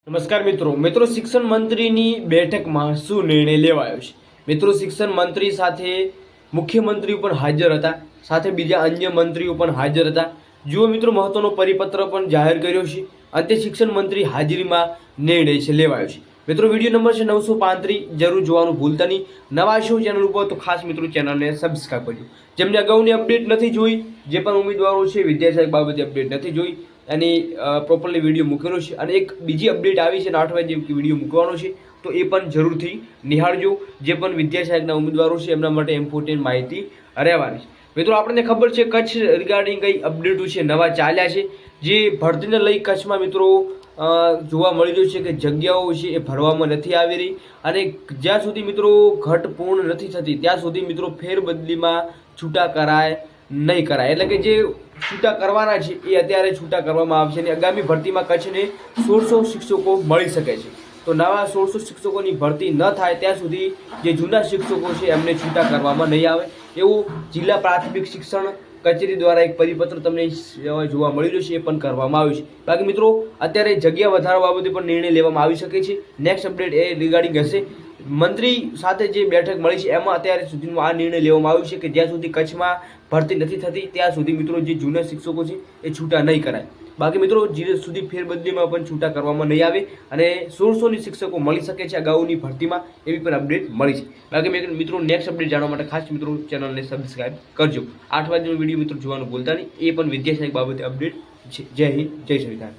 નમસ્કાર મિત્રો શિક્ષણ મંત્રીની બેઠકમાં શું નિર્ણય લેવાયો છે? મિત્રો શિક્ષણ મંત્રી સાથે મુખ્યમંત્રી પણ હાજર હતા, સાથે બીજા અન્ય મંત્રીઓ પણ હાજર હતા. જુઓ મિત્રો, મહત્વનો પરિપત્ર પણ જાહેર કર્યો છે. અંતે શિક્ષણ મંત્રી હાજરીમાં નિર્ણય છે લેવાયો છે. મિત્રો વિડીયો નંબર છે 935, જરૂર જોવાનું ભૂલતા નહીં. નવા છો ચેનલ ઉપર તો ખાસ મિત્રો ચેનલને સબસ્ક્રાઈબ કરજો. જેમને અગાઉની અપડેટ નથી જોઈ, જે પણ ઉમેદવારો છે વિદ્યાશાખ બાબતે અપડેટ નથી જોઈ, એની પ્રોપરલી વિડીયો મૂકેલો છે. અને એક બીજી અપડેટ આવી છે 8 વાગે વિડીયો મૂકવાનો છે, તો એ પણ જરૂરથી નિહાળજો. જે પણ વિદ્યાશાખના ઉમેદવારો છે એમના માટે ઇમ્પોર્ટન્ટ માહિતી રહેવાની છે. મિત્રો આપણને ખબર છે કચ્છ રિગાર્ડિંગ કઈ અપડેટો છે નવા ચાલ્યા છે, જે ભરતીને લઈ કચ્છમાં મિત્રો જોવા મળી રહ્યું છે કે જગ્યાઓ છે એ ભરવામાં નથી આવી રહી. અને જ્યાં સુધી મિત્રો ઘટ પૂર્ણ નથી થતી ત્યાં સુધી મિત્રો ફેરબદલીમાં છૂટા કરાય નહીં કરાય. એટલે કે જે છૂટા કરવાના છે એ અત્યારે છૂટા કરવામાં આવશે અને આગામી ભરતીમાં કચ્છને 1600 શિક્ષકો મળી શકે છે. તો નવા 1600 શિક્ષકોની ભરતી ન થાય ત્યાં સુધી જે જૂના શિક્ષકો છે એમને છૂટા કરવામાં નહીં આવે, એવું જિલ્લા પ્રાથમિક શિક્ષણ કચેરી દ્વારા એક પરિપત્ર તમને જોવા મળી રહ્યો છે, એ પણ કરવામાં આવ્યું છે. બાકી મિત્રો અત્યારે જગ્યા વધારવા બાબતે પણ નિર્ણય લેવામાં આવી શકે છે. નેક્સ્ટ અપડેટ એ રિગાર્ડિંગ હશે. મંત્રી સાથે જે બેઠક મળી છે એમાં અત્યારે સુધીમાં આ નિર્ણય લેવામાં આવ્યો છે કે જ્યાં સુધી કચ્છમાં ભરતી નથી થતી ત્યાં સુધી મિત્રો જે જૂના શિક્ષકો છે એ છૂટા નહીં કરાય. બાકી મિત્રો જ્યાં સુધી ફેરબદલીમાં પણ છૂટા કરવામાં નહીં આવે અને 1600ની શિક્ષકો મળી શકે છે અગાઉની ભરતીમાં, એવી પણ અપડેટ મળી છે. બાકી મિત્રો નેક્સ્ટ અપડેટ જાણવા માટે ખાસ મિત્રો ચેનલને સબસ્ક્રાઈબ કરજો. 8 વાગ્યાનો વિડીયો મિત્રો જોવાનું ભૂલતા નહીં. એ પણ વિદ્યાશાખ બાબતે અપડેટ છે. જય હિન્દ, જય સંવિધાન.